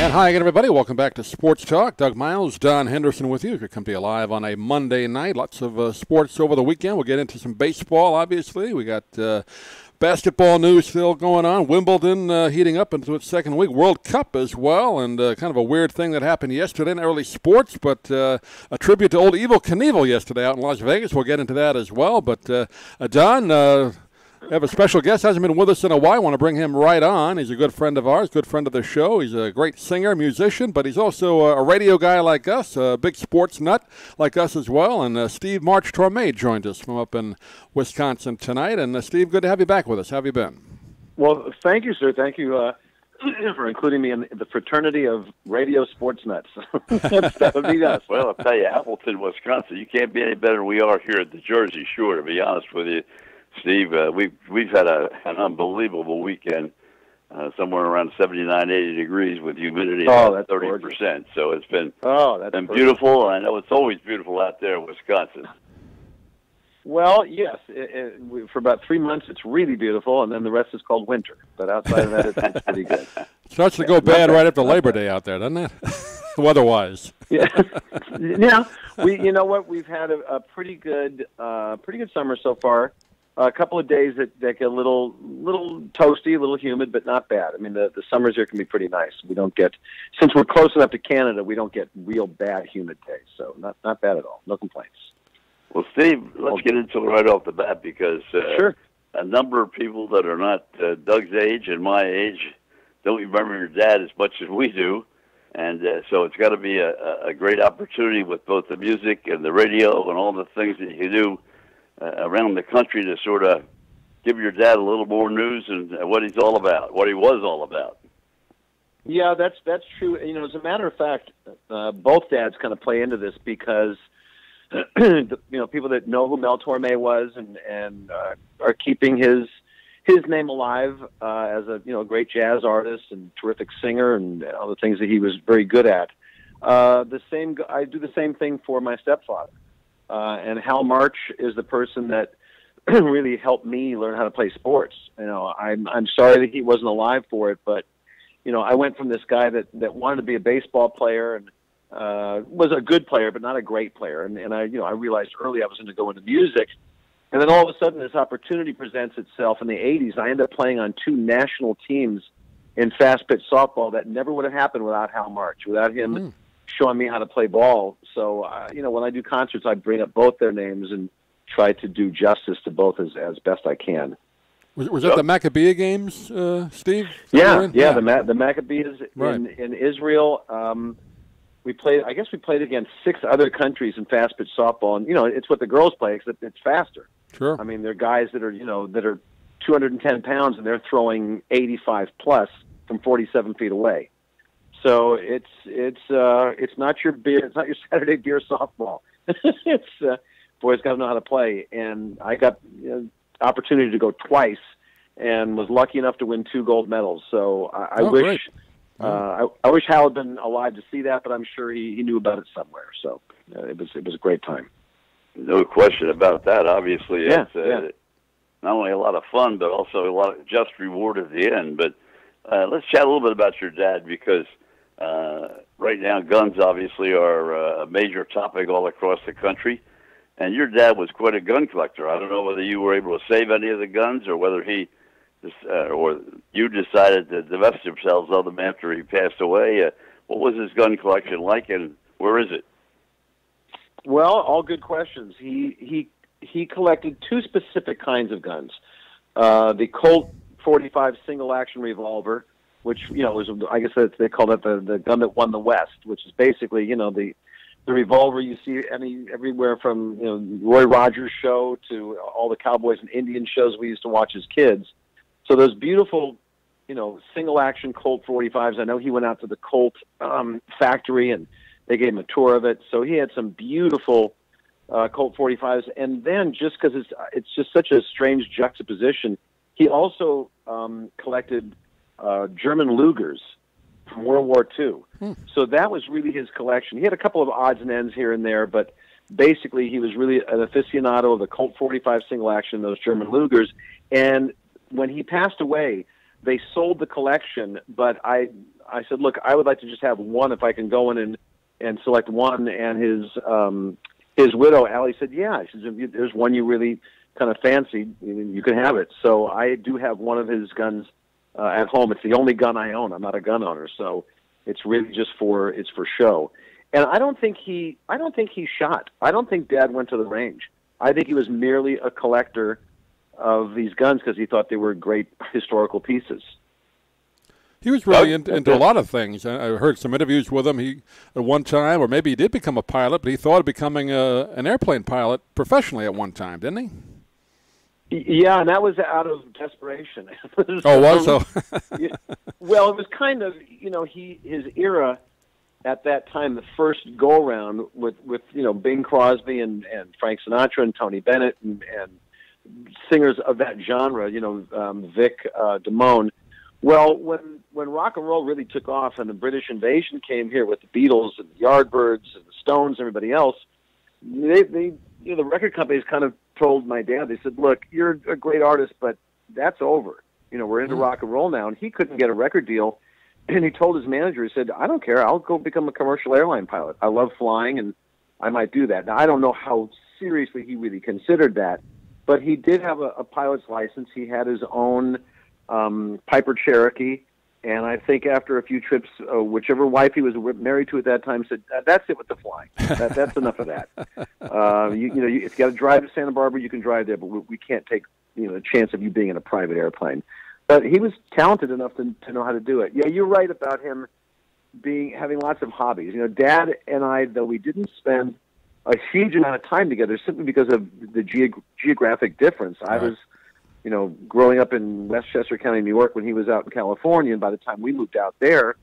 And hi again, everybody. Welcome back to Sports Talk. Doug Miles, Don Henderson with you. Good come to you live on a Monday night. Lots of sports over the weekend. We'll get into some baseball, obviously. We got basketball news still going on. Wimbledon heating up into its second week. World Cup as well. And kind of a weird thing that happened yesterday in early sports, but a tribute to old Evel Knievel yesterday out in Las Vegas. We'll get into that as well. But Don... we have a special guest, hasn't been with us in a while. I want to bring him right on. He's a good friend of ours, good friend of the show. He's a great singer, musician, but he's also a radio guy like us, a big sports nut like us as well. And Steve March Torme joined us from up in Wisconsin tonight. And Steve, good to have you back with us. How have you been? Well, thank you, sir. Thank you for including me in the fraternity of radio sports nuts. That would be us. Well, I'll tell you, Appleton, Wisconsin, you can't be any better than we are here at the Jersey Shore, to be honest with you. Steve, we've had an unbelievable weekend, somewhere around 79, 80 degrees with humidity of 30%. So it's been beautiful. I know it's always beautiful out there in Wisconsin. Well, yes. For about 3 months, it's really beautiful, and then the rest is called winter. But outside of that, it's pretty good. Starts to go bad right after Labor Day out there, doesn't it? Weather-wise. Yeah. Yeah. You know what? We've had a pretty good summer so far. A couple of days that get a little toasty, a little humid, but not bad. I mean, the summers here can be pretty nice. We don't get, since we're close enough to Canada, we don't get real bad humid days. So not bad at all. No complaints. Well, Steve, let's get into it right off the bat because sure. A number of people that are not Doug's age and my age don't remember your dad as much as we do. And so it's got to be a great opportunity with both the music and the radio and all the things that you do around the country to sort of give your dad a little more news and what he's all about, what he was all about. Yeah, that's true. You know, as a matter of fact, both dads kind of play into this because people that know who Mel Torme was and are keeping his name alive as a great jazz artist and terrific singer and all the things that he was very good at. I do the same thing for my stepfather. And Hal March is the person that really helped me learn how to play sports. You know, I'm sorry that he wasn't alive for it, but I went from this guy that wanted to be a baseball player and was a good player, but not a great player. And I realized early I was going to go into music, and then all of a sudden this opportunity presents itself in the '80s. I ended up playing on 2 national teams in fast pitch softball. That never would have happened without Hal March, without him showing me how to play ball. So, when I do concerts, I bring up both their names and try to do justice to both as best I can. Was that the Maccabee games, Steve? Yeah. The Maccabees in Israel. We played against 6 other countries in fast pitch softball, and it's what the girls play except it's faster. Sure. I mean, they're guys that are 210 pounds and they're throwing 85 plus from 47 feet away. So it's not your beer. It's not your Saturday beer softball. It's boys got to know how to play. And I got opportunity to go twice, and was lucky enough to win 2 gold medals. So I wish I wish Hal had been alive to see that, but I'm sure he knew about it somewhere. So it was a great time. No question about that. Obviously, it's not only a lot of fun, but also a lot of just reward at the end. But let's chat a little bit about your dad because. Right now, guns obviously are a major topic all across the country, and your dad was quite a gun collector. I don't know whether you were able to save any of the guns or whether he or you decided to divest yourselves of them after he passed away. What was his gun collection like, and where is it? Well, all good questions. He collected 2 specific kinds of guns: the Colt .45 single-action revolver, which was, I guess they call it the gun that won the West, which is basically the revolver you see everywhere from Roy Rogers show to all the cowboys and Indian shows we used to watch as kids. So those beautiful single action Colt .45s. I know he went out to the Colt factory and they gave him a tour of it. So he had some beautiful Colt .45s, and then just because it's just such a strange juxtaposition, he also collected German Lugers from World War II. So that was really his collection. He had a couple of odds and ends here and there, but basically he was really an aficionado of the Colt .45 single action, those German Lugers. And when he passed away, they sold the collection, but I said, look, I would like to just have one if I can go in and select one. And his widow, Allie, said, yeah. She said, if there's one you really kind of fancy, you can have it. So I do have one of his guns at home. It's the only gun I own. I'm not a gun owner, so it's really just for show. And I don't think he shot. I don't think Dad went to the range. I think he was merely a collector of these guns because he thought they were great historical pieces. He was really into a lot of things. I heard some interviews with him. He, at one time, or maybe he did become a pilot, but he thought of becoming an airplane pilot professionally at one time, didn't he? Yeah, and that was out of desperation. Oh, was so? Well, it was kind of, his era at that time, the first go-around with Bing Crosby and Frank Sinatra and Tony Bennett and singers of that genre, Vic Damone. Well, when rock and roll really took off and the British invasion came here with the Beatles and the Yardbirds and the Stones and everybody else, the record companies kind of told my dad, they said, look, you're a great artist, but that's over. We're into rock and roll now. And he couldn't get a record deal. And he told his manager, he said, I don't care. I'll go become a commercial airline pilot. I love flying, and I might do that. Now, I don't know how seriously he really considered that, but he did have a pilot's license. He had his own Piper Cherokee, and I think after a few trips, whichever wife he was married to at that time said, that's it with the flying. That's enough of that. If you got to drive to Santa Barbara, you can drive there, but we can't take the chance of you being in a private airplane. But he was talented enough to know how to do it. Yeah, you're right about him having lots of hobbies. Dad and I, though we didn't spend a huge amount of time together simply because of the geographic difference. I was, growing up in Westchester County, New York, when he was out in California, and by the time we moved out there,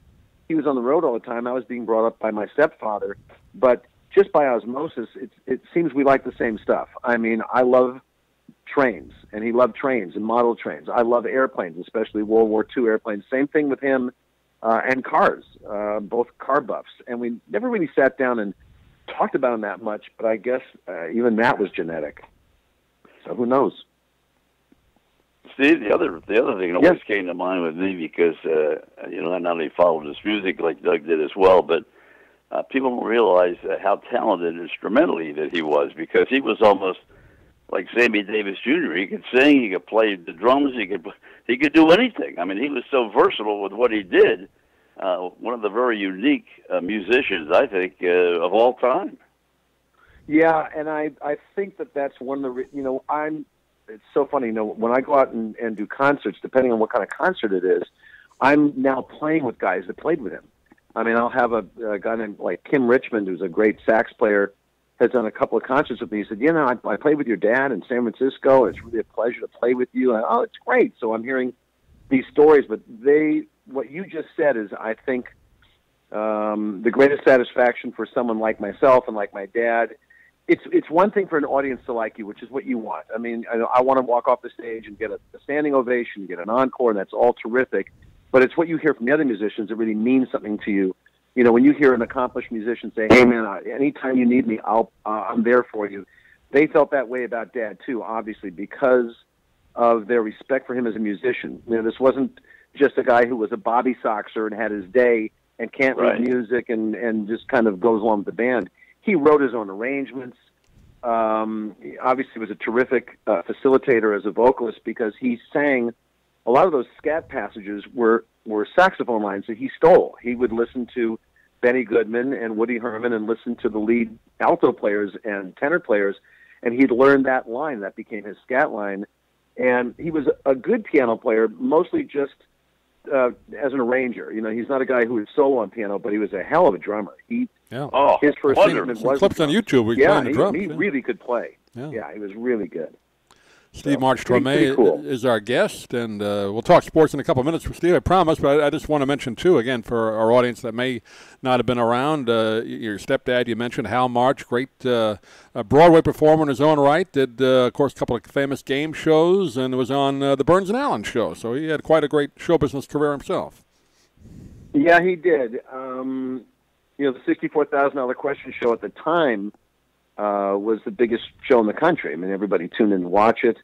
he was on the road all the time. I was being brought up by my stepfather. But just by osmosis, it seems we like the same stuff. I mean, I love trains, and he loved trains and model trains. I love airplanes, especially World War II airplanes. Same thing with him and cars, both car buffs. And we never really sat down and talked about them that much, but I guess even that was genetic. So who knows? Steve, the other thing that always came to mind with me, because I not only followed his music like Doug did as well, but people don't realize how talented instrumentally that he was, because he was almost like Sammy Davis Jr. He could sing, he could play the drums, he could do anything. I mean, he was so versatile with what he did. One of the very unique musicians, I think, of all time. Yeah, and I think that's one of the it's so funny, when I go out and do concerts, depending on what kind of concert it is, I'm now playing with guys that played with him. I mean, I'll have a guy named like Kim Richmond, who's a great sax player, has done a couple of concerts with me. He said, I played with your dad in San Francisco. It's really a pleasure to play with you. And it's great. So I'm hearing these stories, but what you just said is, I think, the greatest satisfaction for someone like myself and like my dad. It's one thing for an audience to like you, which is what you want. I mean, I want to walk off the stage and get a standing ovation, get an encore, and that's all terrific. But it's what you hear from the other musicians that really means something to you. When you hear an accomplished musician say, "Hey, man, anytime you need me, I'm there for you." They felt that way about Dad too, obviously, because of their respect for him as a musician. This wasn't just a guy who was a Bobby Soxer and had his day and can't read music and just kind of goes along with the band. He wrote his own arrangements. Obviously, was a terrific facilitator as a vocalist, because he sang a lot of those scat passages were saxophone lines that he stole. He would listen to Benny Goodman and Woody Herman and listen to the lead alto players and tenor players, and he'd learned that line. That became his scat line. And he was a good piano player, mostly just as an arranger. He's not a guy who would solo on piano, but he was a hell of a drummer. His first instrument was clips on YouTube. He really could play. Yeah, he was really good. Steve March Torme is our guest, and we'll talk sports in a couple of minutes with Steve, I promise, but I just want to mention, too, again, for our audience that may not have been around, your stepdad, you mentioned, Hal March, great Broadway performer in his own right, did, of course, a couple of famous game shows, and was on the Burns and Allen show, so he had quite a great show business career himself. Yeah, he did. The $64,000 question show at the time was the biggest show in the country. I mean, everybody tuned in to watch it.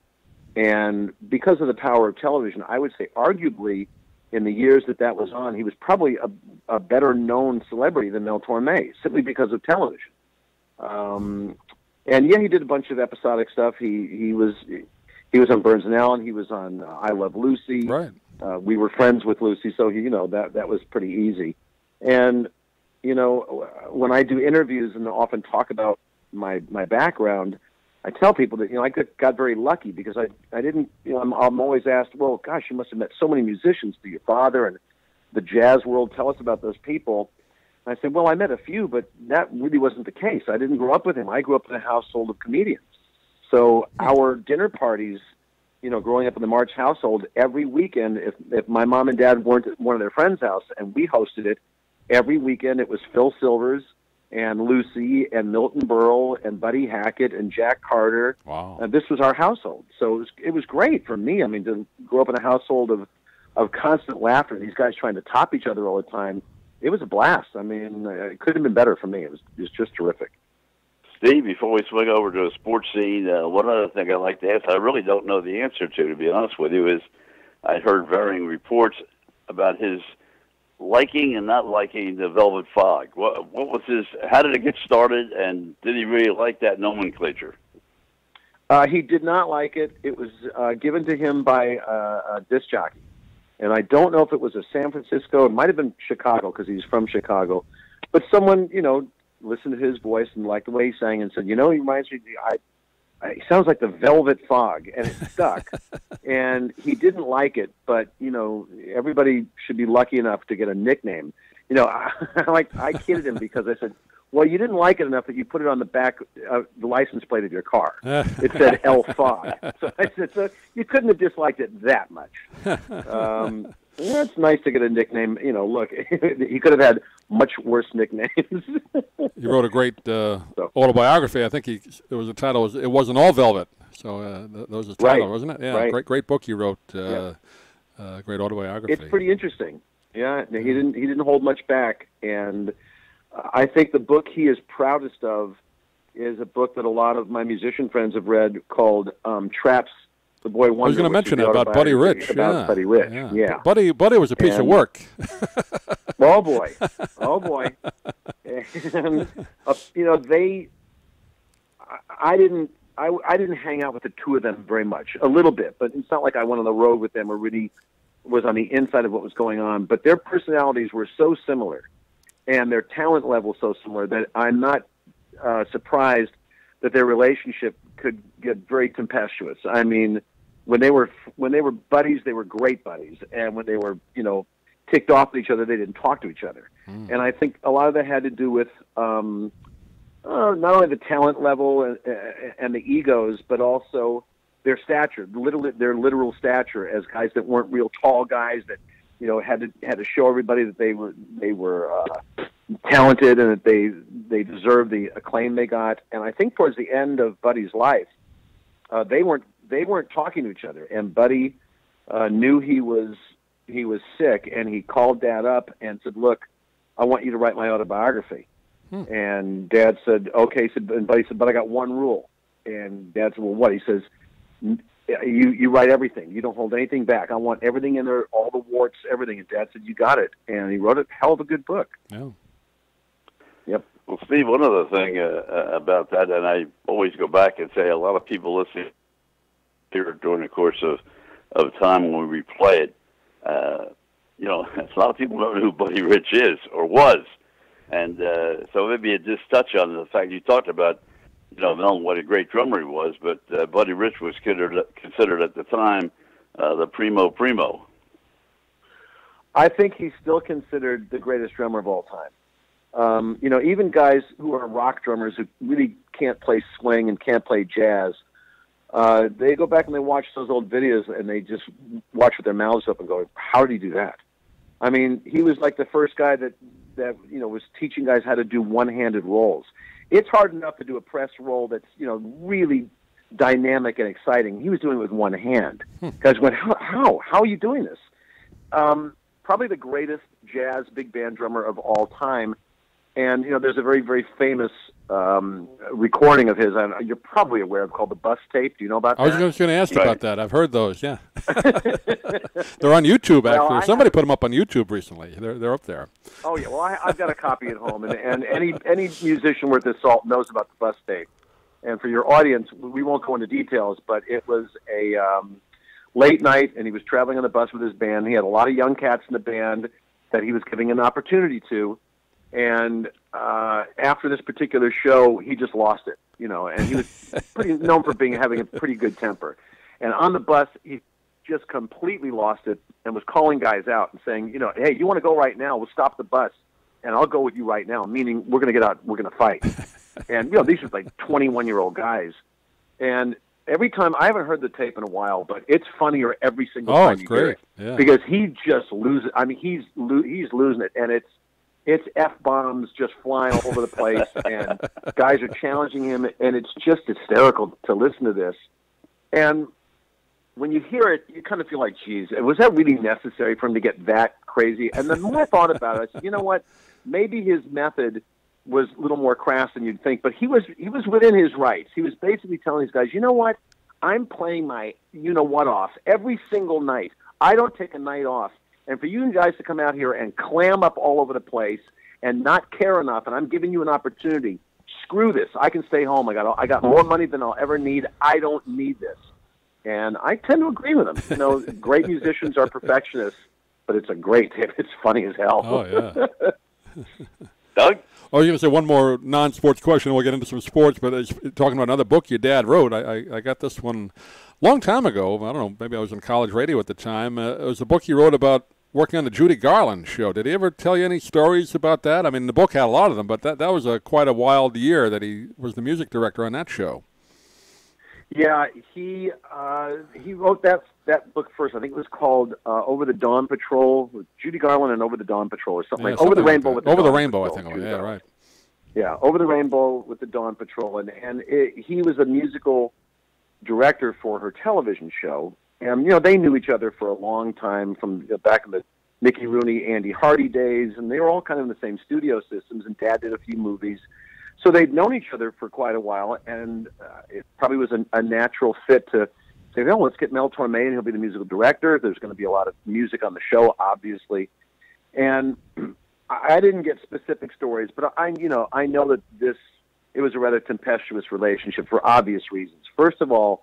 And because of the power of television, I would say arguably in the years that was on, he was probably a better known celebrity than Mel Torme, simply because of television. And yeah, he did a bunch of episodic stuff. He was on Burns and Allen. He was on I Love Lucy. Right. We were friends with Lucy, so that was pretty easy. And when I do interviews and often talk about my background, I tell people that I got very lucky because I didn't. I'm always asked, well, gosh, you must have met so many musicians through your father and the jazz world. Tell us about those people. I said, well, I met a few, but that really wasn't the case. I didn't grow up with him. I grew up in a household of comedians. So our dinner parties, growing up in the March household, every weekend, if my mom and dad weren't at one of their friends' house and we hosted it, every weekend it was Phil Silvers and Lucy and Milton Berle and Buddy Hackett and Jack Carter. Wow. This was our household. So it was great for me. I mean, to grow up in a household of constant laughter, these guys trying to top each other all the time. It was a blast. I mean, it couldn't have been better for me. It was just terrific. Steve, before we swing over to a sports scene, one other thing I'd like to ask, I really don't know the answer to be honest with you, is I heard varying reports about his liking and not liking the Velvet Fog. What was how did it get started, and did he really like that nomenclature? He did not like it. It was given to him by a disc jockey. And I don't know if it was a San Francisco. It might have been Chicago because he's from Chicago. But someone, listened to his voice and liked the way he sang and said, he reminds me, he sounds like the Velvet Fog. And it stuck. And he didn't like it, but, everybody should be lucky enough to get a nickname. I kidded him because I said, well, you didn't like it enough that you put it on the back of the license plate of your car. It said El Fog. So I said, so you couldn't have disliked it that much. It's nice to get a nickname. Look, he could have had much worse nicknames. He wrote a great autobiography. I think there was a title. It wasn't all velvet. So that was his title, wasn't it? Yeah, right. Great book you wrote. Great autobiography. It's pretty interesting. Yeah, he didn't hold much back, and I think the book he is proudest of is a book that a lot of my musician friends have read called Traps the Boy Wonder. I was going to mention it about Buddy Rich. Buddy Rich, yeah. Buddy was a piece of work. Oh boy. And I didn't hang out with the two of them very much. A little bit, but it's not like I went on the road with them or really was on the inside of what was going on. But their personalities were so similar, and their talent level so similar that I'm not surprised that their relationship could get very tempestuous. I mean, when they were buddies, they were great buddies, and when they were ticked off at each other, they didn't talk to each other. And I think a lot of that had to do with not only the talent level and the egos, but also their stature, their literal stature as guys that weren't real tall guys that had to show everybody that they were talented and that they deserved the acclaim they got. And I think towards the end of Buddy's life, they weren't talking to each other, and Buddy knew he was sick, and he called Dad up and said, "Look, I want you to write my autobiography." And Dad said, "Okay." And Buddy said, "But I got one rule." And Dad said, "Well, what?" He says, You write everything. You don't hold anything back. I want everything in there, all the warts, everything." And Dad said, "You got it." And he wrote a hell of a good book. Yeah. Yep. Well, Steve, one other thing about that, and I always go back and say a lot of people listening here during the course of time when we replay it, a lot of people don't know who Buddy Rich is or was. And so maybe just touch on the fact you talked about, knowing what a great drummer he was, but Buddy Rich was considered at the time the primo. I think he's still considered the greatest drummer of all time. Even guys who are rock drummers who really can't play swing and can't play jazz, they go back and they watch those old videos and they just watch with their mouths open and go, how did he do that? I mean, he was like the first guy that was teaching guys how to do one-handed rolls. It's hard enough to do a press roll that's, really dynamic and exciting. He was doing it with one hand. Guys went, how are you doing this? Probably the greatest jazz big band drummer of all time. And, there's a very, very famous recording of his, and you're probably aware of, called the Bus Tape. Do you know about that? I was just going to ask you about that. I've heard those, yeah. They're on YouTube, actually. Well, Somebody put them up on YouTube recently. They're up there. Oh, yeah. Well, I've got a copy at home, and any musician worth his salt knows about the Bus Tape. And for your audience, we won't go into details, but it was a late night, and he was traveling on the bus with his band. He had a lot of young cats in the band that he was giving an opportunity to. And after this particular show, he just lost it, and he was pretty known for having a pretty good temper. And on the bus, he just completely lost it and was calling guys out and saying, hey, you want to go right now? We'll stop the bus, and I'll go with you right now, meaning we're going to get out, we're going to fight. And, these are like 21-year-old guys. And every time, I haven't heard the tape in a while, but it's funnier every single time you hear it. Yeah. Because he just loses. I mean, he's losing it, and it's F-bombs just flying all over the place, and guys are challenging him, and it's just hysterical to listen to this. And when you hear it, you kind of feel like, geez, was that really necessary for him to get that crazy? And the more I thought about it, I said, you know what? Maybe his method was a little more crass than you'd think, but he was within his rights. He was basically telling these guys, you know what? I'm playing my you-know-what off every single night. I don't take a night off. And for you guys to come out here and clam up all over the place and not care enough, and I'm giving you an opportunity, screw this. I can stay home. I got more money than I'll ever need. I don't need this. And I tend to agree with him. Great musicians are perfectionists, but it's a great tip. It's funny as hell. Oh, yeah. Doug? Oh, you're going to say one more non-sports question, and we'll get into some sports, but talking about another book your dad wrote, I got this one a long time ago. I don't know, maybe I was in college radio at the time. It was a book he wrote about working on the Judy Garland show. Did he ever tell you any stories about that? I mean, the book had a lot of them, but that was quite a wild year that he was the music director on that show. Yeah, he wrote that book first. I think it was called Over the Dawn Patrol, with Judy Garland and Over the Dawn Patrol, or something like Over the Rainbow with the Over Dawn the Rainbow, Patrol, I think. Yeah, right. Yeah, Over the Rainbow with the Dawn Patrol, and he was a musical director for her television show, and they knew each other for a long time from back in the Mickey Rooney, Andy Hardy days, and they were all kind of in the same studio systems. And Dad did a few movies. So they'd known each other for quite a while, and it probably was a natural fit to say, well, let's get Mel Torme, and he'll be the musical director. There's going to be a lot of music on the show, obviously. And I didn't get specific stories, but I know that it was a rather tempestuous relationship for obvious reasons. First of all,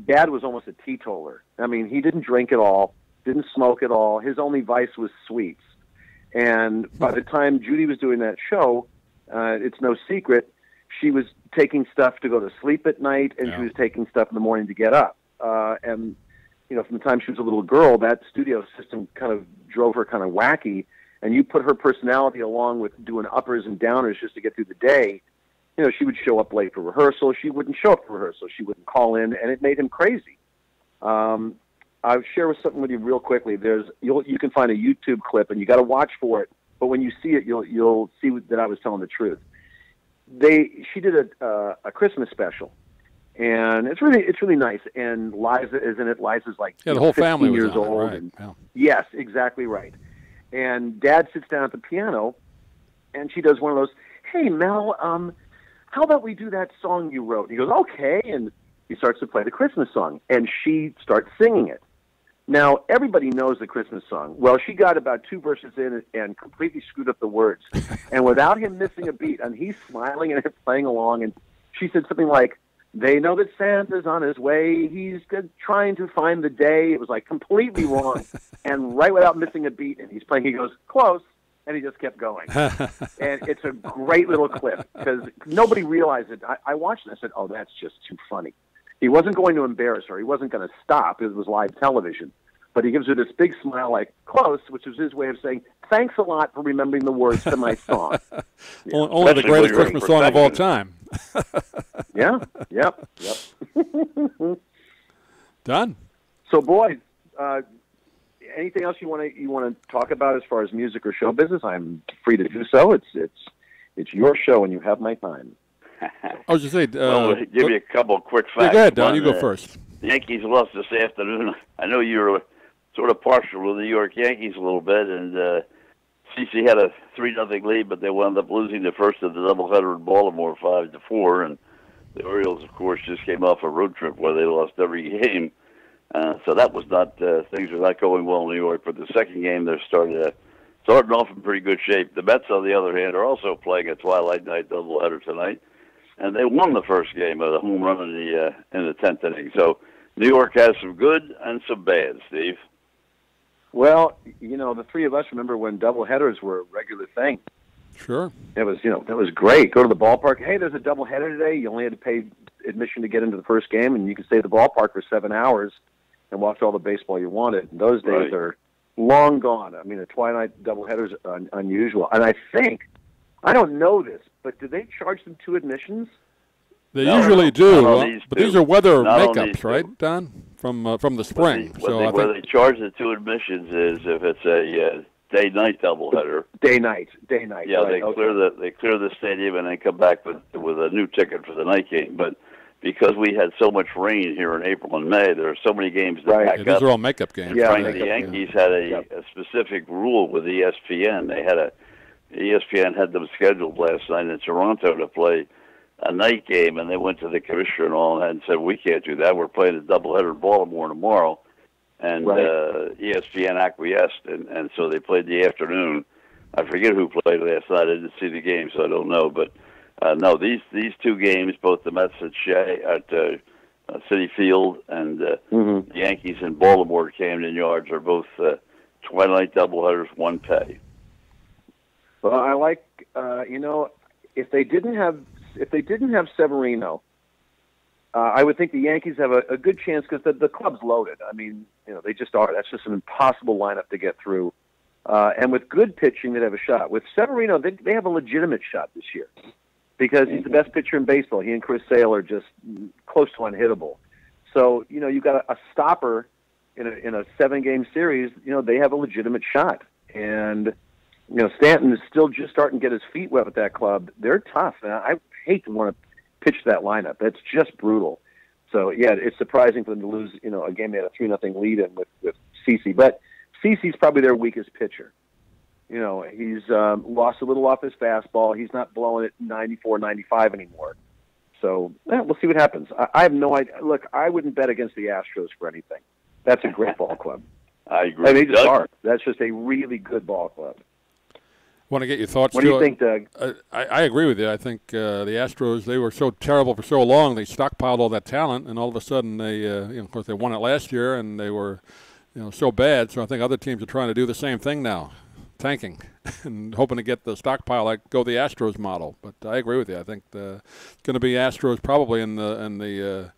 Dad was almost a teetotaler. I mean, he didn't drink at all, didn't smoke at all. His only vice was sweets. And by the time Judy was doing that show, it's no secret, she was taking stuff to go to sleep at night, and she was taking stuff in the morning to get up. And, from the time she was a little girl, that studio system kind of drove her kind of wacky, and you put her personality along with doing uppers and downers just to get through the day. She would show up late for rehearsal. She wouldn't show up for rehearsal. She wouldn't call in, and it made him crazy. I'll share something with you real quickly. You can find a YouTube clip, and you got to watch for it. But when you see it, you'll see that I was telling the truth. She did a Christmas special, and it's really nice. And Liza is in it. Liza's like the whole family was years on old. It, right. And, yeah. Yes, exactly right. And Dad sits down at the piano, and she does one of those. Hey Mel, how about we do that song you wrote? And he goes, okay, and he starts to play the Christmas song, and she starts singing it. Now, everybody knows the Christmas song. Well, she got about 2 verses in and completely screwed up the words. And without him missing a beat, and he's smiling and playing along, and she said something like, they know that Santa's on his way. He's trying to find the day. It was like completely wrong. And right without missing a beat, and he's playing, he goes, close. And he just kept going. And it's a great little clip because nobody realized it. I watched it and I said, oh, that's just too funny. He wasn't going to embarrass her. He wasn't going to stop. It was live television. But he gives her this big smile like, close, which was his way of saying, thanks a lot for remembering the words to my song. Yeah. Only the greatest Christmas song of all time. Yeah, yep. Done. So, boys, anything else you want to talk about as far as music or show business? I'm free to do so. It's your show, and you have my time. I was just saying. Well, give you a couple of quick facts. Yeah, go ahead, Don. You go first. The Yankees lost this afternoon. I know you were sort of partial to the New York Yankees a little bit, and CC had a 3-0 lead, but they wound up losing the first of the doubleheader in Baltimore 5-4, and the Orioles, of course, just came off a road trip where they lost every game. So that was not things were not going well in New York. But the second game, they're starting off in pretty good shape. The Mets, on the other hand, are also playing a twilight night doubleheader tonight, and they won the first game with a home run in the 10th inning. So New York has some good and some bad, Steve. Well, the three of us remember when doubleheaders were a regular thing. Sure. It was, that was great. Go to the ballpark. Hey, there's a doubleheader today. You only had to pay admission to get into the first game, and you could stay at the ballpark for 7 hours and watch all the baseball you wanted. And those days are long gone. I mean, a twilight doubleheader is unusual. And I don't know this, but do they charge them 2 admissions? They usually do, but these are weather makeups, right, Don? From the spring. Where they charge the 2 admissions is if it's a day-night doubleheader. Day night. Yeah, right, they clear the stadium and then come back with a new ticket for the night game. But because we had so much rain here in April and May, there are so many games that back up. These are all makeup games. Yeah, the Yankees had a specific rule with ESPN. ESPN had them scheduled last night in Toronto to play a night game, and they went to the commissioner and all and said, we can't do that. We're playing a doubleheader in Baltimore tomorrow. And ESPN acquiesced, and so they played the afternoon. I forget who played last night. I didn't see the game, so I don't know. But, no, these 2 games, both the Mets at Citi Field and the Yankees in Baltimore at Camden Yards are both twilight doubleheaders, 1 pay. Well, I like, if they didn't have Severino, I would think the Yankees have a good chance because the club's loaded. I mean, they just are. That's just an impossible lineup to get through. And with good pitching, they'd have a shot. With Severino, they have a legitimate shot this year because he's the best pitcher in baseball. He and Chris Sale are just close to unhittable. So, you've got a stopper in a 7-game series. They have a legitimate shot. And, Stanton is still just starting to get his feet wet with that club. They're tough. And I hate to want to pitch that lineup. That's just brutal. So, yeah, it's surprising for them to lose, a game they had a 3-0 lead in with CC. But CC's probably their weakest pitcher. He's lost a little off his fastball. He's not blowing it 94, 95 anymore. So, we'll see what happens. I have no idea. Look, I wouldn't bet against the Astros for anything. That's a great ball club. I agree. They just are. That's just a really good ball club. Want to get your thoughts? What do you think, Doug? I agree with you. I think the Astros, they were so terrible for so long. They stockpiled all that talent, and all of a sudden they, of course, they won it last year, and they were, so bad. So I think other teams are trying to do the same thing now, tanking and hoping to get the stockpile like go the Astros model. But I agree with you. I think it's going to be Astros probably in the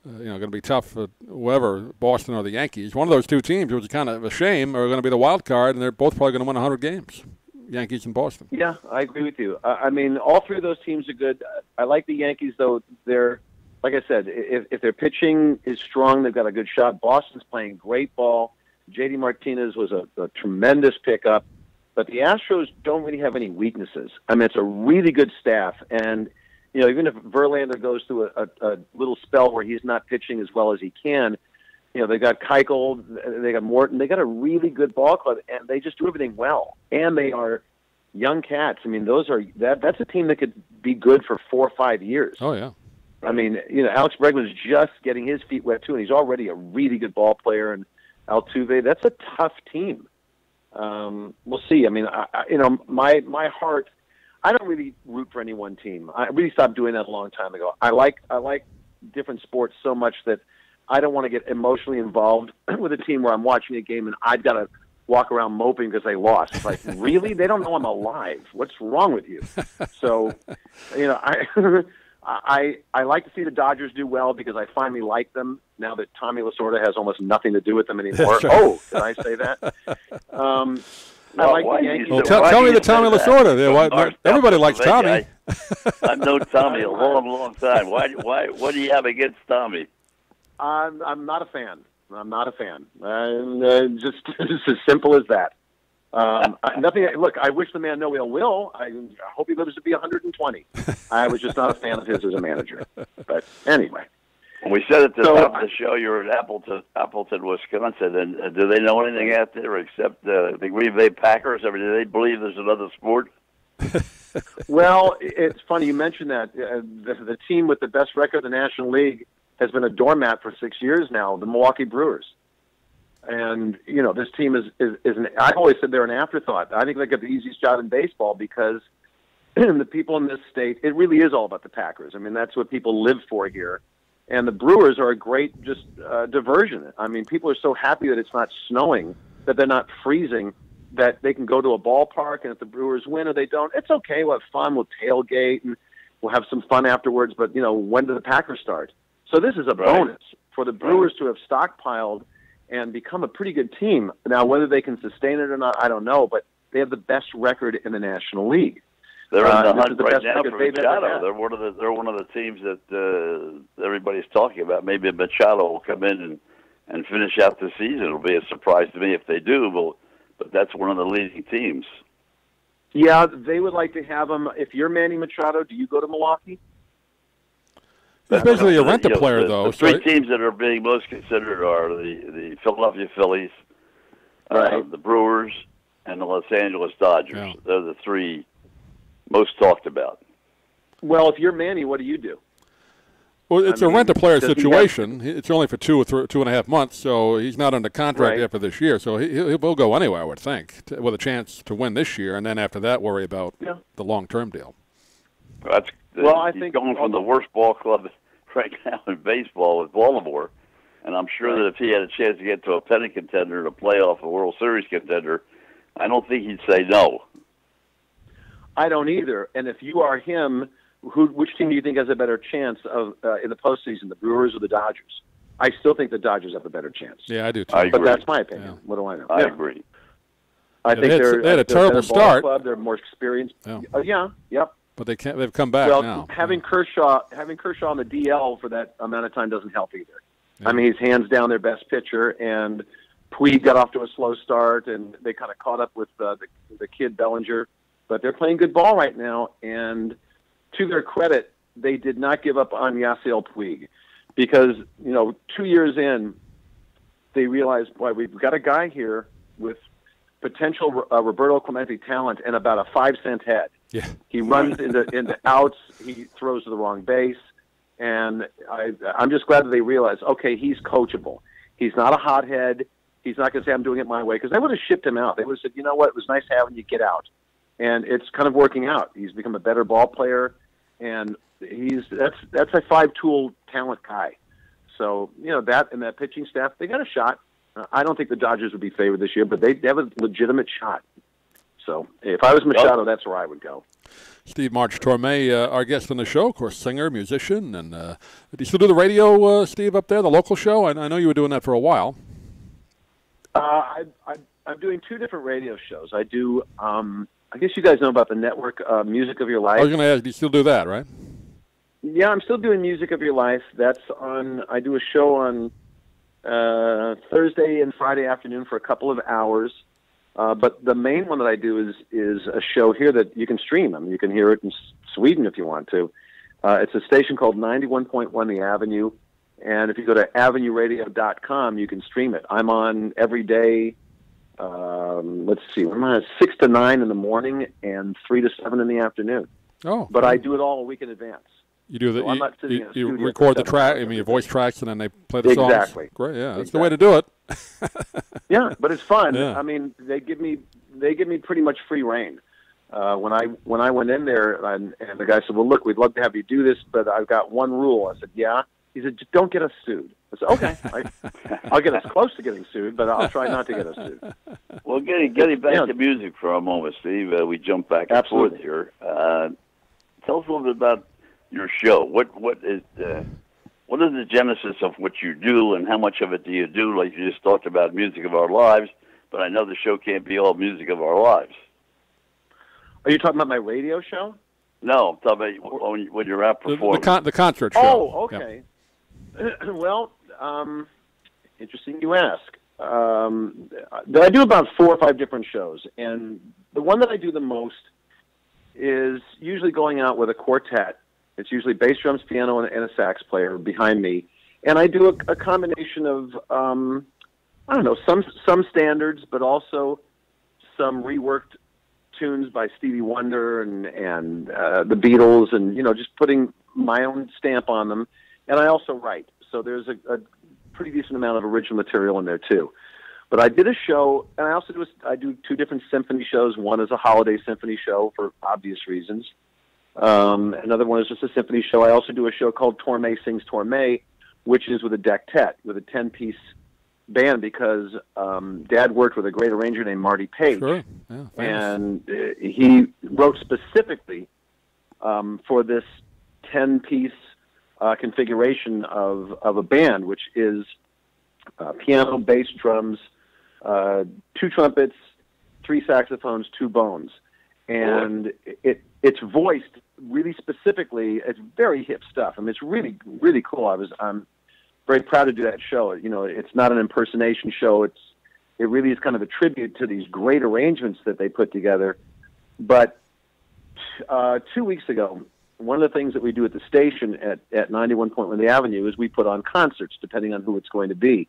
going to be tough for whoever, Boston or the Yankees. One of those 2 teams, which is kind of a shame, are going to be the wild card, and they're both probably going to win 100 games. Yankees and Boston. Yeah, I agree with you. I mean, all 3 of those teams are good. I like the Yankees, though. They're, like I said, if their pitching is strong, they've got a good shot. Boston's playing great ball. J.D. Martinez was a tremendous pickup. But the Astros don't really have any weaknesses. I mean, it's a really good staff. And, even if Verlander goes through a little spell where he's not pitching as well as he can, they got Keuchel, they got Morton. They got a really good ball club, and they just do everything well. And they are young cats. I mean, that's a team that could be good for 4 or 5 years. Oh, yeah. I mean, Alex Bregman's just getting his feet wet, too, and he's already a really good ball player. And Altuve, that's a tough team. We'll see. I mean, my heart, I don't really root for any one team. I really stopped doing that a long time ago. I like different sports so much that I don't want to get emotionally involved with a team where I'm watching a game and I've got to walk around moping because they lost. It's like, really? They don't know I'm alive. What's wrong with you? So, I like to see the Dodgers do well because I finally like them now that Tommy Lasorda has almost nothing to do with them anymore. Oh, did I say that? I like the Yankees. Well, tell me the Tommy Lasorda. There. Everybody likes Tommy. I've known Tommy a long, long time. Why? What do you have against Tommy? I'm not a fan. Just as simple as that. Nothing. Look, I wish the man no ill will. I hope he lives to be 120. I was just not a fan of his as a manager. But anyway, We said at the top of the show you were in Appleton, Wisconsin, and do they know anything out there except the Green Bay Packers? I mean, do they believe there's another sport? Well, it's funny you mentioned that. The team with the best record in the National League has been a doormat for 6 years now, the Milwaukee Brewers. And, this team is I've always said they're an afterthought. I think they get the easiest job in baseball because the people in this state, it really is all about the Packers. I mean, that's what people live for here. And the Brewers are a great diversion. I mean, people are so happy that it's not snowing, that they're not freezing, that they can go to a ballpark, and if the Brewers win or they don't, it's okay. We'll have fun. We'll tailgate, and we'll have some fun afterwards. But, when do the Packers start? So this is a bonus for the Brewers to have stockpiled and become a pretty good team. Now, whether they can sustain it or not, I don't know, but they have the best record in the National League. They're in the hunt right now for Machado. They're one of the teams that everybody's talking about. Maybe Machado will come in and finish out the season. It'll be a surprise to me if they do, but that's one of the leading teams. Yeah, they would like to have him. If you're Manny Machado, do you go to Milwaukee? That's basically a rent-a-player, though. The three teams that are being most considered are the Philadelphia Phillies, the Brewers, and the Los Angeles Dodgers. Yeah. They're the three most talked about. Well, if you're Manny, what do you do? Well, it's a rent-a-player situation. It's only for 2.5 months, so he's not under contract after this year. So he'll go anywhere, I would think, with a chance to win this year, and then after that, worry about the long-term deal. I think going from the worst ball club right now in baseball with Baltimore, and I'm sure that if he had a chance to get to a pennant contender, a playoff, a World Series contender, I don't think he'd say no. I don't either. And if you are him, which team do you think has a better chance of in the postseason, the Brewers or the Dodgers? I still think the Dodgers have a better chance. Yeah, I do too. But that's my opinion. Yeah. What do I know? I agree. I think they had a terrible start. Club. They're more experienced. Yep. But they've come back now. Having Kershaw on the DL for that amount of time doesn't help either. Yeah. I mean, he's hands down their best pitcher, and Puig got off to a slow start, and they kind of caught up with the kid Bellinger. But they're playing good ball right now, and to their credit, they did not give up on Yasiel Puig because, 2 years in, they realized, boy, we've got a guy here with potential Roberto Clemente talent and about a 5-cent head. Yeah. He runs into outs. He throws to the wrong base. And I'm just glad that they realized, okay, he's coachable. He's not a hothead. He's not going to say, I'm doing it my way. Because they would have shipped him out. They would have said, you know what, it was nice having you, get out. And it's kind of working out. He's become a better ball player. And that's a 5-tool talent guy. So, that and that pitching staff, they got a shot. I don't think the Dodgers would be favored this year, but they have a legitimate shot. So if I was Machado, that's where I would go. Steve March Torme, our guest on the show, of course, singer, musician. And do you still do the radio, Steve, up there, the local show? I know you were doing that for a while. I'm doing 2 different radio shows. I do, I guess you guys know about the network, Music of Your Life. I was going to ask, do you still do that, right? Yeah, I'm still doing Music of Your Life. That's on, I do a show on Thursday and Friday afternoon for a couple of hours. But the main one that I do is a show here that you can stream. I mean, you can hear it in Sweden if you want to. It's a station called 91.1 The Avenue. And if you go to avenueradio.com, you can stream it. I'm on every day, let's see, I'm on 6 to 9 in the morning and 3 to 7 in the afternoon. Oh. But I do it all a week in advance. You do the, so I'm not sitting in a you studio record the track, your voice tracks, and then they play the songs. Exactly. Great, yeah, that's the way to do it. Yeah, but it's fun. Yeah. I mean, they give me pretty much free reign. When I went in there, and the guy said, "Well, look, we'd love to have you do this, but I've got one rule." I said, "Yeah." He said, "Just don't get us sued." I said, "Okay, I'll get us close to getting sued, but I'll try not to get us sued." Well, getting back to music for a moment, Steve. We jump back and forth here. Tell us a little bit about your show. What is the genesis of what you do, and how much of it do you do? Like you just talked about, Music of Our Lives, but I know the show can't be all Music of Our Lives. Are you talking about my radio show? No, I'm talking about when you're out performing. The concert show. Oh, okay. Yeah. Well, interesting you ask. I do about 4 or 5 different shows, and the one that I do the most is usually going out with a quartet. It's usually bass, drums, piano, and a sax player behind me, And I do a combination of, I don't know, some standards, but also some reworked tunes by Stevie Wonder and the Beatles, and just putting my own stamp on them. And I also write, so there's a pretty decent amount of original material in there too. But I did a show, and I do 2 different symphony shows. One is a holiday symphony show for obvious reasons. Another one is just a symphony show. I also do a show called Torme Sings Torme, which is with a dectet, with a 10-piece band, because Dad worked with a great arranger named Marty Page. Sure. Yeah, and he wrote specifically for this 10-piece configuration of a band, which is piano, bass, drums, 2 trumpets, 3 saxophones, 2 bones. And it's voiced really specifically. It's very hip stuff. I mean, it's really, really cool. I'm very proud to do that show. It's not an impersonation show. It really is kind of a tribute to these great arrangements that they put together. But 2 weeks ago, one of the things that we do at the station at 91 Point Lindley Avenue is we put on concerts, depending on who it's going to be.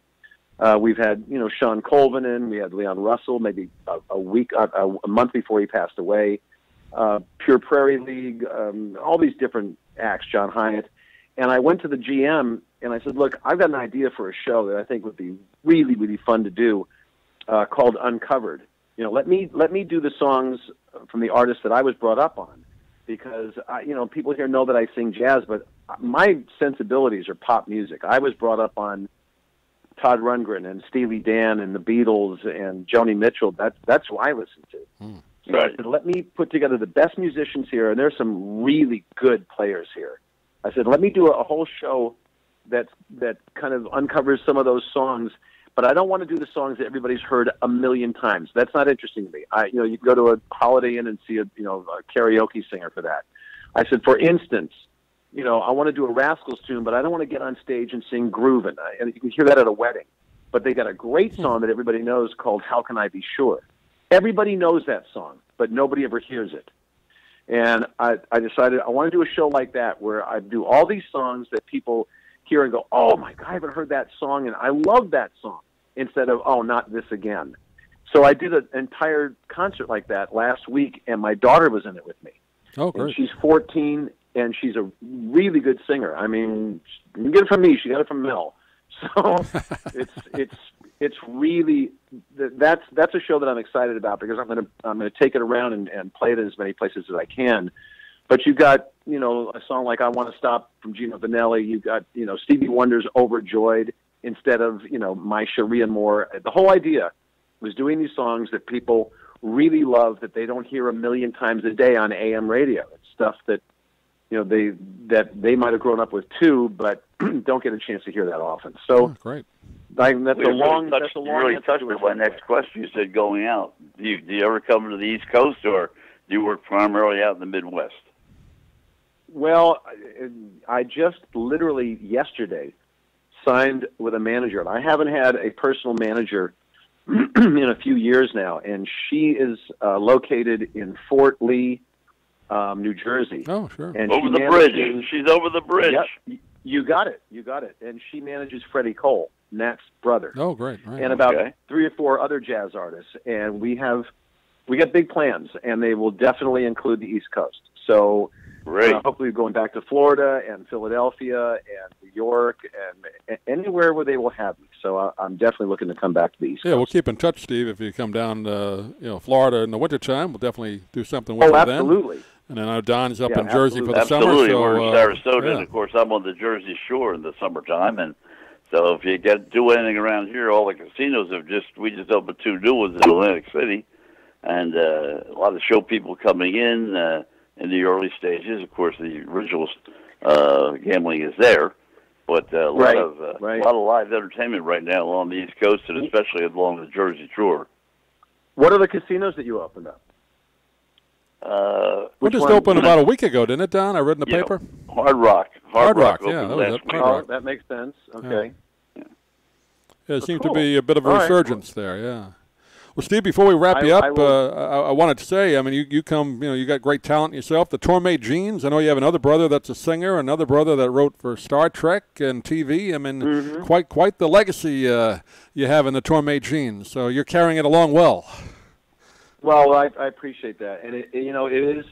We've had, Sean Colvin in, we had Leon Russell, maybe a month before he passed away, Pure Prairie League, all these different acts, John Hyatt. And I went to the GM and I said, look, I've got an idea for a show that I think would be really, really fun to do, called Uncovered. Let me do the songs from the artists that I was brought up on, because people here know that I sing jazz, but my sensibilities are pop music. I was brought up on Todd Rundgren and Steely Dan and the Beatles and Joni Mitchell. That's who I listen to. So I said, let me put together the best musicians here, and there's some really good players here. I said, let me do a whole show that kind of uncovers some of those songs, but I don't want to do the songs that everybody's heard a million times. That's not interesting to me. You can go to a Holiday Inn and see a karaoke singer for that. I said, for instance, I want to do a Rascals tune, but I don't want to get on stage and sing Groovin'. And you can hear that at a wedding. But they got a great song that everybody knows called How Can I Be Sure? Everybody knows that song, but nobody ever hears it. And I decided I want to do a show like that, where I do all these songs that people hear and go, oh, my God, I haven't heard that song, and I love that song, instead of, oh, not this again. So I did an entire concert like that last week, and my daughter was in it with me. Oh, great. And she's 14, and she's a really good singer. I mean, you can get it from me. She got it from Mel. So it's really, that's a show that I'm excited about, because I'm gonna take it around and play it in as many places as I can. But you got a song like I Want to Stop from Gino Vanelli. You got Stevie Wonder's Overjoyed instead of My Sharia Moore. The whole idea was doing these songs that people really love, that they don't hear a million times a day on AM radio. It's stuff that they might have grown up with too, but don't get a chance to hear that often. So great. That's a long. You really touched on my next question. You said going out. Do you ever come to the East Coast, or do you work primarily out in the Midwest? Well, I just literally yesterday signed with a manager, and I haven't had a personal manager in a few years now, and she is located in Fort Lee, New Jersey. Oh, sure. And over the bridge. She's over the bridge. Yep, you got it. And she manages Freddie Cole, Nat's brother. Oh, great. Right. And about 3 or 4 other jazz artists. And we got big plans, and they will definitely include the East Coast. So hopefully going back to Florida and Philadelphia and New York and anywhere where they will have me. So I'm definitely looking to come back to the East Coast. We'll keep in touch, Steve. If you come down Florida in the wintertime, we'll definitely do something with you then. Absolutely. And then I know Don's up in Jersey for the summer. Absolutely. So, we're in Sarasota, and, of course, I'm on the Jersey Shore in the summertime. And so if you do anything around here, all the casinos we just opened 2 new ones in Atlantic City. And a lot of show people coming in the early stages. Of course, the original gambling is there. But a lot of live entertainment right now along the East Coast, and especially along the Jersey Shore. What are the casinos that you opened up? We just opened about a week ago, didn't it, Don? I read in the paper. Hard Rock. Hard Rock, yeah. That makes sense. Okay. Yeah, it seemed to be a bit of a resurgence there, yeah. Well, Steve, before we wrap you up, I wanted to say, I mean, you come, you got great talent yourself. The Torme genes. I know you have another brother that's a singer, another brother that wrote for Star Trek and TV. I mean, quite the legacy you have in the Torme genes. So you're carrying it along well. Well, I appreciate that, and it is.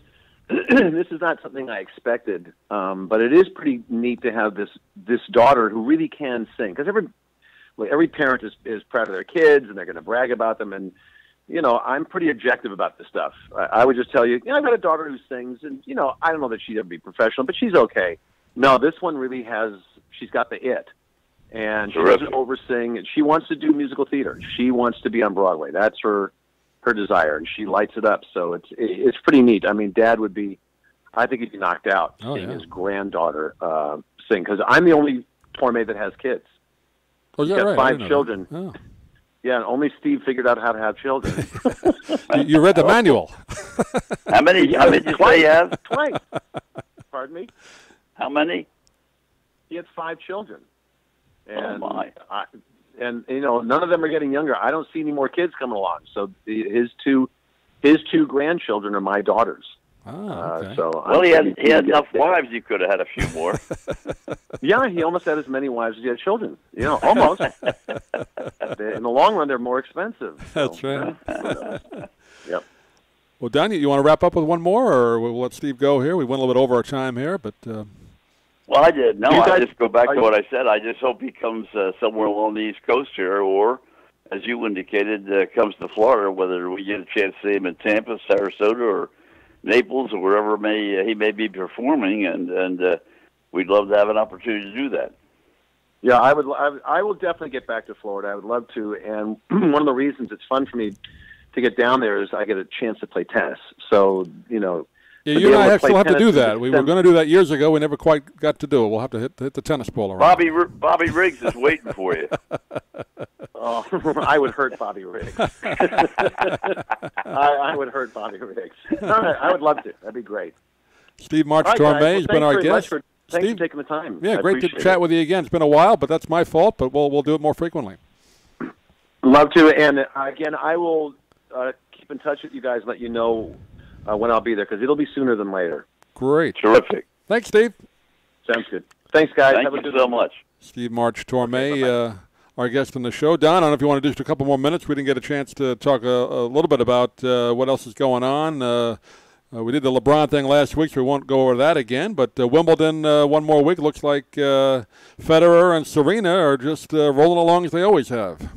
This is not something I expected, but it is pretty neat to have this daughter who really can sing. Because every parent is proud of their kids, and they're going to brag about them. And I'm pretty objective about this stuff. I would just tell you, I've got a daughter who sings, and I don't know that she'd ever be professional, but she's okay. No, this one really has. She's got the it, and she doesn't oversing. She wants to do musical theater. She wants to be on Broadway. That's her desire, and she lights it up. So it's pretty neat. I mean, Dad would be, I think he'd be knocked out seeing his granddaughter sing, because I'm the only Torme that has kids. Oh, He's got 5 children. Oh. Yeah, and only Steve figured out how to have children. You read the manual. How many did you say you have? Twice. Pardon me? How many? He had 5 children. And oh, my. And none of them are getting younger. I don't see any more kids coming along. So his two grandchildren are my daughters. Oh, okay. Well, he had enough wives. He could have had a few more. Yeah, he almost had as many wives as he had children. Almost. In the long run, they're more expensive. So, that's right. Yep. Well, Don, you want to wrap up with one more, or we'll let Steve go here? We went a little bit over our time here, but. Well, I did. No, I just go back to what I said. I just hope he comes somewhere along the East Coast here, or, as you indicated, comes to Florida, whether we get a chance to see him in Tampa, Sarasota, or Naples, or wherever he may be performing, and we'd love to have an opportunity to do that. Yeah, I will definitely get back to Florida. I would love to, and one of the reasons it's fun for me to get down there is I get a chance to play tennis. So, Yeah, you and I still have to do that. We were going to do that years ago. We never quite got to do it. We'll have to hit the tennis ball around. Bobby Riggs is waiting for you. Oh, I would hurt Bobby Riggs. I would hurt Bobby Riggs. All right, I would love to. That'd be great. Steve Torme has been our guest. Thanks for taking the time. Yeah, great to chat with you again. It's been a while, but that's my fault. But we'll do it more frequently. Love to, and again, I will keep in touch with you guys. Let you know when I'll be there, because it'll be sooner than later. Great. Terrific. Thanks, Steve. Sounds good. Thanks, guys. Thank you so much. Steve Torme, our guest on the show. Don, I don't know if you want to do just a couple more minutes. We didn't get a chance to talk a little bit about what else is going on. We did the LeBron thing last week, so we won't go over that again. But Wimbledon, one more week, looks like Federer and Serena are just rolling along as they always have.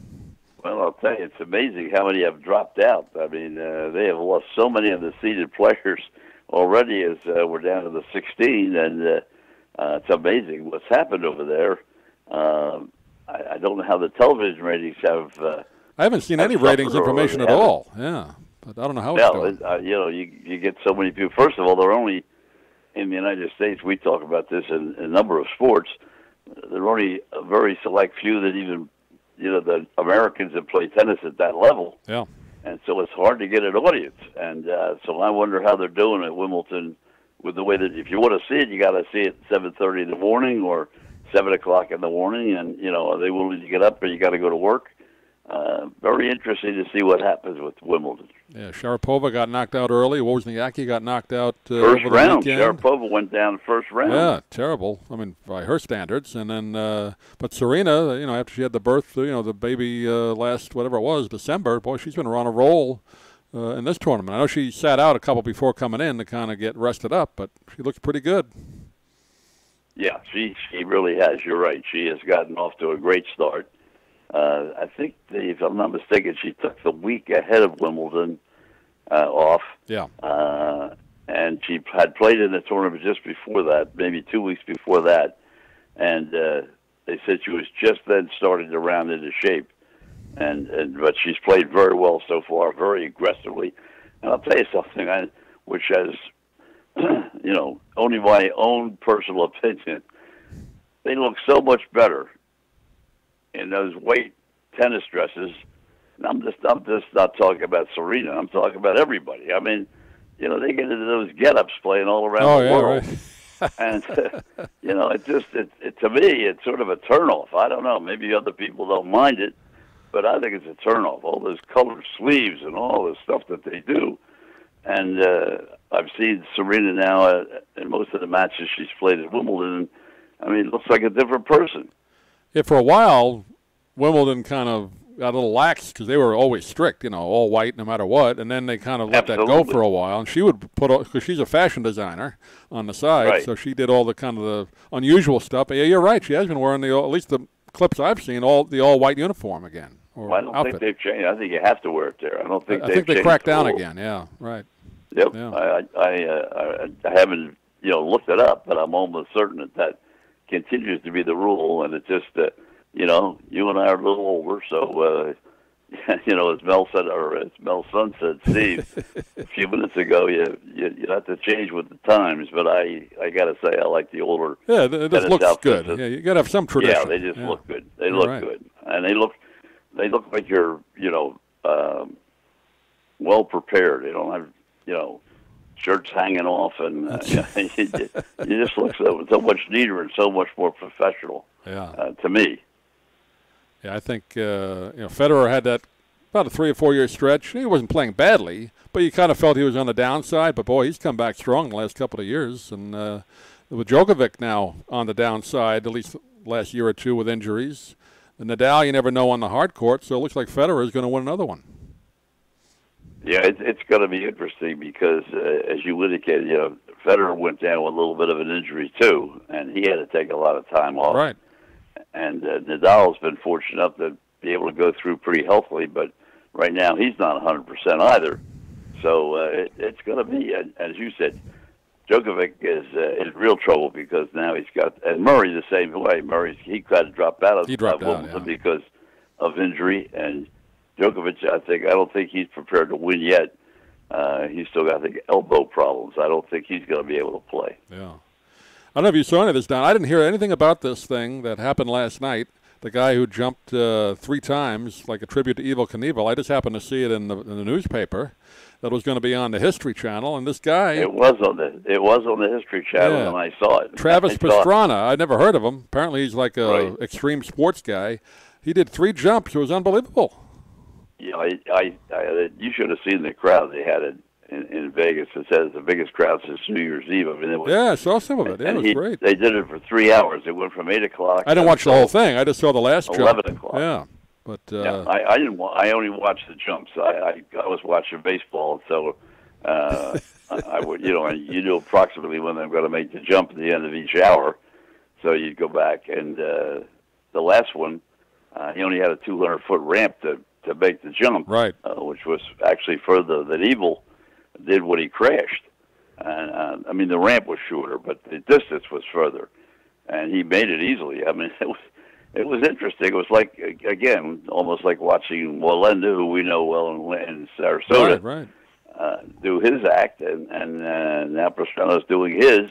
Well, I'll tell you, it's amazing how many have dropped out. I mean, they have lost so many of the seeded players already as we're down to the 16, and it's amazing what's happened over there. I don't know how the television ratings have. I haven't seen any ratings information at all. Yeah, but I don't know how it's going. You get so many people. First of all, they're only in the United States. We talk about this in a number of sports. There are only a very select few that even. The Americans that play tennis at that level. Yeah. And so it's hard to get an audience. And so I wonder how they're doing at Wimbledon with the way that if you want to see it, you got to see it at 7:30 in the morning or 7 o'clock in the morning. And, are they willing to get up or you got to go to work? Very interesting to see what happens with Wimbledon. Yeah, Sharapova got knocked out early. Wozniacki got knocked out first over round. The weekend. Sharapova went down first round. Yeah, terrible. I mean, by her standards. And then, but Serena, after she had the birth, the baby last, whatever it was, December, boy, she's been on a roll in this tournament. I know she sat out a couple before coming in to kind of get rested up, but she looks pretty good. Yeah, she really has. You're right. She has gotten off to a great start. I think, if I'm not mistaken, she took the week ahead of Wimbledon off. Yeah. And she had played in the tournament just before that, maybe 2 weeks before that. And they said she was just then starting to round into shape. But she's played very well so far, very aggressively. And I'll tell you something, which has, only my own personal opinion, they look so much better in those white tennis dresses. And I'm just not talking about Serena. I'm talking about everybody. I mean, they get into those get-ups playing all around the world. Right. And, to me, it's sort of a turnoff. I don't know. Maybe other people don't mind it. but I think it's a turnoff. All those colored sleeves and all the stuff that they do. And I've seen Serena now in most of the matches she's played at Wimbledon. I mean, it looks like a different person. Yeah, for a while, Wimbledon kind of got a little lax because they were always strict, all white no matter what, and then they kind of let that go for a while. And she would put, because she's a fashion designer on the side, right. So she did all the kind of the unusual stuff. But yeah, you're right. She has been wearing at least the clips I've seen, the all white uniform again. Well, I don't think they've changed. I think you have to wear it there. I don't think I think they cracked down again. Yeah, right. Yep. Yeah. I haven't looked it up, but I'm almost certain that continues to be the rule, and it's just you and I are a little older, so as Mel said, or as Mel's son said, Steve, a few minutes ago, you have to change with the times. But I got to say, I like the older. Yeah, it just looks good. Yeah, you got to have some tradition. Yeah, they just look good. They look good, and they look like you're well prepared. They don't have shirts hanging off, and you just look so much neater and so much more professional. Yeah, to me. Yeah, I think Federer had that about a 3 or 4 year stretch. He wasn't playing badly, but you kind of felt he was on the downside. But boy, he's come back strong the last couple of years, and with Djokovic now on the downside, at least last year or two with injuries. And Nadal, you never know on the hard court, so it looks like Federer is going to win another one. Yeah, it's going to be interesting because, as you indicated, Federer went down with a little bit of an injury too, and he had to take a lot of time off. Right. And Nadal's been fortunate enough to be able to go through pretty healthily, but right now he's not 100% either. So it's going to be, as you said, Djokovic is in real trouble because now he's got, and Murray the same way. He tried to drop out of Wimbledon because of injury, and Djokovic, I don't think he's prepared to win yet. He's still got, I think, elbow problems. I don't think he's going to be able to play. Yeah. I don't know if you saw any of this, Don. I didn't hear anything about this thing that happened last night. The guy who jumped 3 times, like a tribute to Evel Knievel. I just happened to see it in the newspaper that was going to be on the History Channel, and this guy. It was on the History Channel, and I saw it. Travis Pastrana. I'd never heard of him. Apparently, he's like a extreme sports guy. He did 3 jumps. It was unbelievable. Yeah, you should have seen the crowd they had in Vegas. It says the biggest crowd since New Year's Eve. I mean, I saw some of it. Yeah, it was great. They did it for 3 hours. It went from 8 o'clock. I didn't watch the whole thing. I just saw the last 11 jump. o'clock. Yeah, but I didn't. I only watched the jumps. I was watching baseball, so I would, and you knew approximately when they're going to make the jump at the end of each hour. So you'd go back, and the last one, he only had a 200-foot ramp to make the jump, right? Which was actually further than Evel did when he crashed. And I mean, the ramp was shorter, but the distance was further, and he made it easily. I mean, it was interesting. It was like, again, almost like watching Walenda, who we know well in Sarasota, right. Do his act, and now Pastrana's doing his,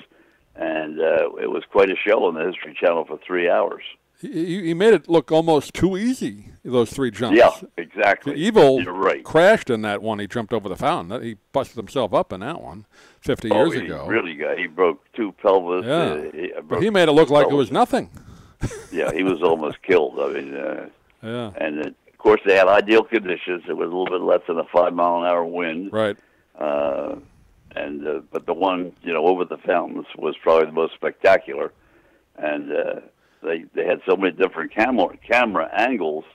and it was quite a show on the History Channel for 3 hours. He made it look almost too easy, those 3 jumps. Yeah, exactly. Evel crashed in that one. He jumped over the fountain. He busted himself up in that one 50 years ago. He broke 2 pelvis. Yeah. But he made it look like it was nothing. Yeah, he was almost killed. I mean, yeah. And, of course, they had ideal conditions. It was a little bit less than a 5-mile-an-hour wind. Right. But the one, over the fountains was probably the most spectacular. And they had so many different camera angles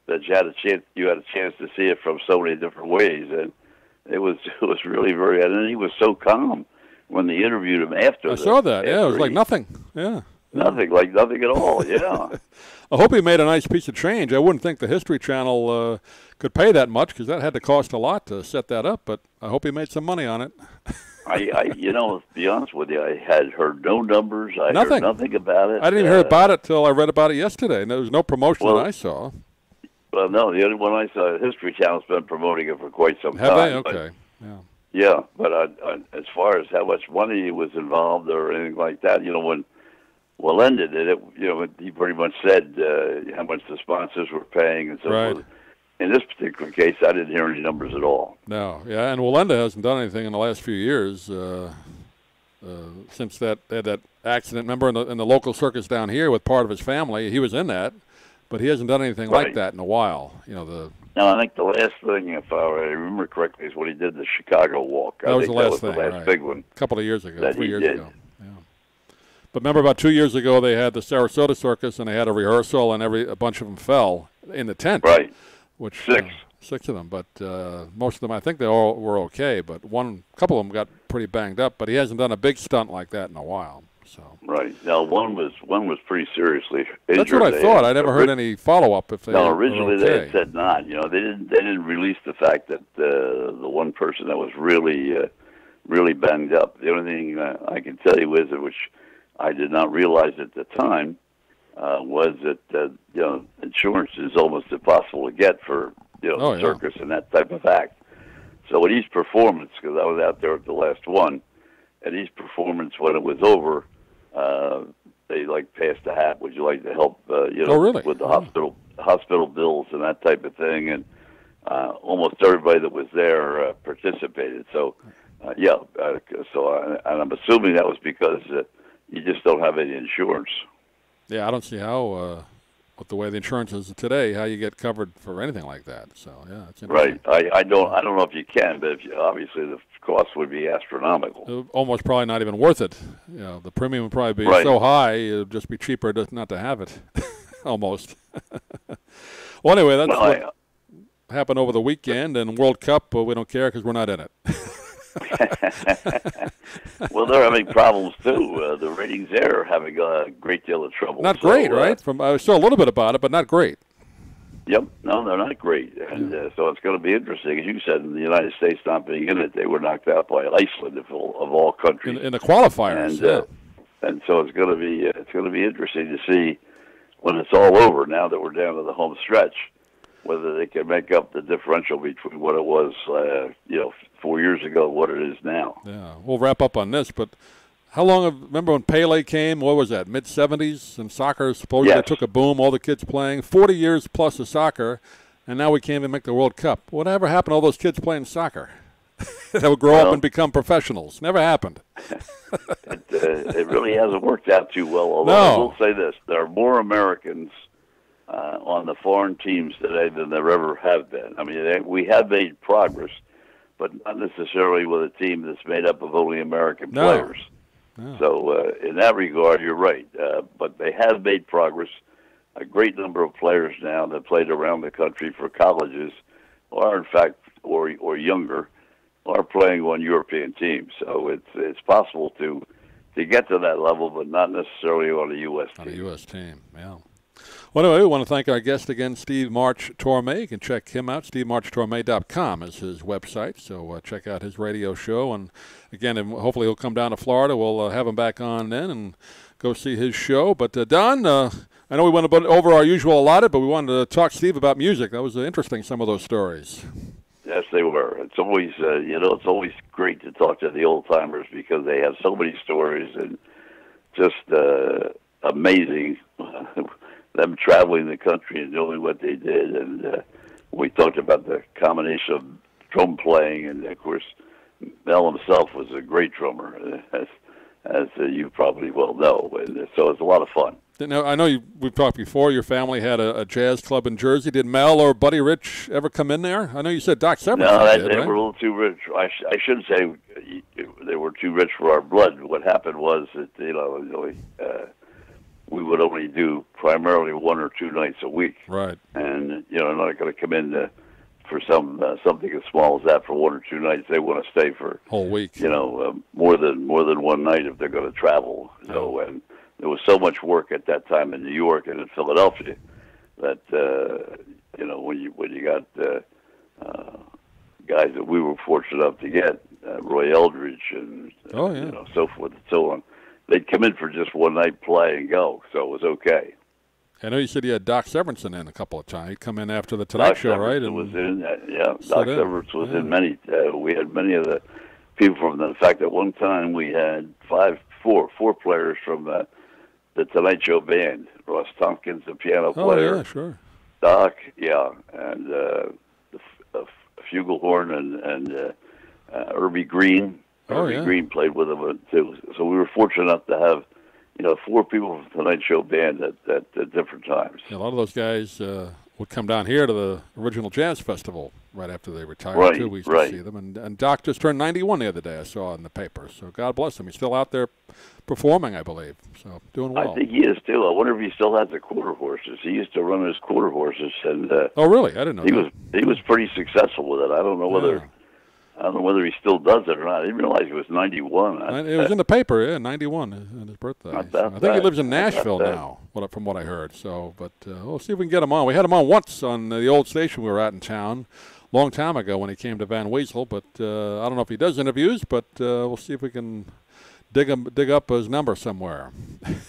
that you had a chance to see it from so many different ways, and it was really very. And then he was so calm when they interviewed him after. I saw that. Yeah, it was like nothing. Yeah, nothing at all. Yeah. I hope he made a nice piece of change. I wouldn't think the History Channel could pay that much because that had to cost a lot to set that up. But I hope he made some money on it. To be honest with you, I had heard no numbers. I heard nothing about it. I didn't even hear about it till I read about it yesterday, and there was no promotion that I saw. Well, no, the only one I saw, History Channel's been promoting it for quite some time. Have they? Okay. Yeah, but as far as how much money was involved or anything like that, when Walenda did it, he pretty much said how much the sponsors were paying and so forth. In this particular case, I didn't hear any numbers at all. No, yeah, and Walenda hasn't done anything in the last few years since they had that accident. Remember in the local circus down here with part of his family? He was in that, but he hasn't done anything like that in a while. You know, No, I think the last thing, if I remember correctly, is when he did the Chicago Walk. That was the last thing, the last big one. A couple of years ago, 3 years did. ago. Yeah. But remember, about 2 years ago, they had the Sarasota Circus, and they had a rehearsal, and a bunch of them fell in the tent. Right. Which Six of them, but most of them, I think they all were okay. But a couple of them got pretty banged up. But he hasn't done a big stunt like that in a while. So. Right. Now, one was pretty seriously injured. That's what I thought. I never heard any follow-up. If they originally were okay. they had said not. You know, they didn't release the fact that the one person that was really banged up. The only thing I can tell you is, which I did not realize at the time, was that insurance is almost impossible to get for the circus and that type of act. So at his performance, because I was out there at the last one, at his performance when it was over, they passed the hat. Would you like to help? Really? With the hospital bills and that type of thing, and almost everybody that was there participated. So I'm assuming that was because you just don't have any insurance. Yeah, I don't see how, with the way the insurance is today, how you get covered for anything like that. So yeah, it's interesting. Right. I don't know if you can, but obviously the cost would be astronomical. Almost probably not even worth it. The premium would probably be so high it would just be cheaper not to have it. Almost. Well, anyway, that's what happened over the weekend, and World Cup. We don't care because we're not in it. Well, they're having problems too. The ratings there are having a great deal of trouble. Not great, right? I saw a little bit about it, but not great. Yep. No, they're not great. And so it's going to be interesting. As you said, in the United States not being in it, they were knocked out by Iceland of all countries. In the qualifiers, and so it's going to be interesting to see when it's all over, now that we're down to the home stretch, whether they can make up the differential between what it was 4 years ago and what it is now. Yeah, we'll wrap up on this, but how long remember when Pele came, what was that, mid-'70s, and soccer supposedly took a boom, all the kids playing, 40 years plus of soccer, and now we can't even make the World Cup. Whatever happened to all those kids playing soccer? That would grow up and become professionals. Never happened. It really hasn't worked out too well, although I will say this, there are more Americans on the foreign teams today than there ever have been. I mean, we have made progress, but not necessarily with a team that's made up of only American players. No. So in that regard, you're right. But they have made progress. A great number of players now that played around the country for colleges, or in fact, or younger, are playing on European teams. So it's possible to get to that level, but not necessarily on a U.S. team. On a U.S. team, yeah. Well, anyway, we want to thank our guest again, Steve March Torme. You can check him out. SteveMarchTorme.com is his website. So check out his radio show. And, again, hopefully he'll come down to Florida. We'll have him back on then and go see his show. But, Don, I know we went over our usual allotted, but we wanted to talk, Steve, about music. That was interesting, some of those stories. Yes, they were. It's always, it's always great to talk to the old-timers because they have so many stories and just amazing them traveling the country and doing what they did. And we talked about the combination of drum playing, and, of course, Mel himself was a great drummer, as you probably well know. And so it's a lot of fun. Now, I know we've talked before. Your family had a jazz club in Jersey. Did Mel or Buddy Rich ever come in there? I know you said Doc Severinsen did, they right? were a little too rich. I shouldn't say they were too rich for our blood. What happened was that we would only do primarily 1 or 2 nights a week. Right. And I'm not going to come in for something as small as that for 1 or 2 nights. They want to stay for whole week. More than one night if they're going to travel. So and there was so much work at that time in New York and in Philadelphia that when you got guys that we were fortunate enough to get, Roy Eldridge and so forth and so on, they'd come in for just one night play and go, so it was okay. I know you said you had Doc Severinsen in a couple of times. He'd come in after the Tonight Show, right? And was in, Doc Severinsen was in many. We had many of the people from them. In fact, at one time we had four players from the Tonight Show band. Ross Tompkins, the piano player. Oh, yeah, sure. Doc, and the flugelhorn and Irby Green. Irby Green played with them too. So we were fortunate enough to have 4 people from Tonight Show band at different times. Yeah, a lot of those guys would come down here to the original Jazz Festival right after they retired, right, too. We used right. to see them. And Doc just turned 91 the other day, I saw in the paper. So God bless him. He's still out there performing, I believe. So doing well. I think he is, too. I wonder if he still has the quarter horses. He used to run his quarter horses. And oh, really? I didn't know He was pretty successul with it. I don't know whether he still does it or not. I didn't realize he was 91. It was in the paper, yeah, 91 in his birthday. I think he lives in Nashville now, from what I heard. So, but we'll see if we can get him on. We had him on once on the old station we were at in town, long time ago when he came to Van Wezel. But I don't know if he does interviews, but we'll see if we can dig up his number somewhere.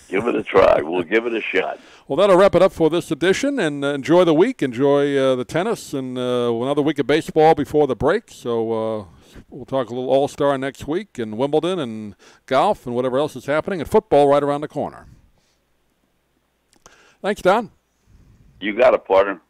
Give it a try. We'll give it a shot. Well, that'll wrap it up for this edition, and enjoy the week. Enjoy the tennis, and another week of baseball before the break. So we'll talk a little All-Star next week, and Wimbledon, and golf, and whatever else is happening, and football right around the corner. Thanks, Don. You got it, partner.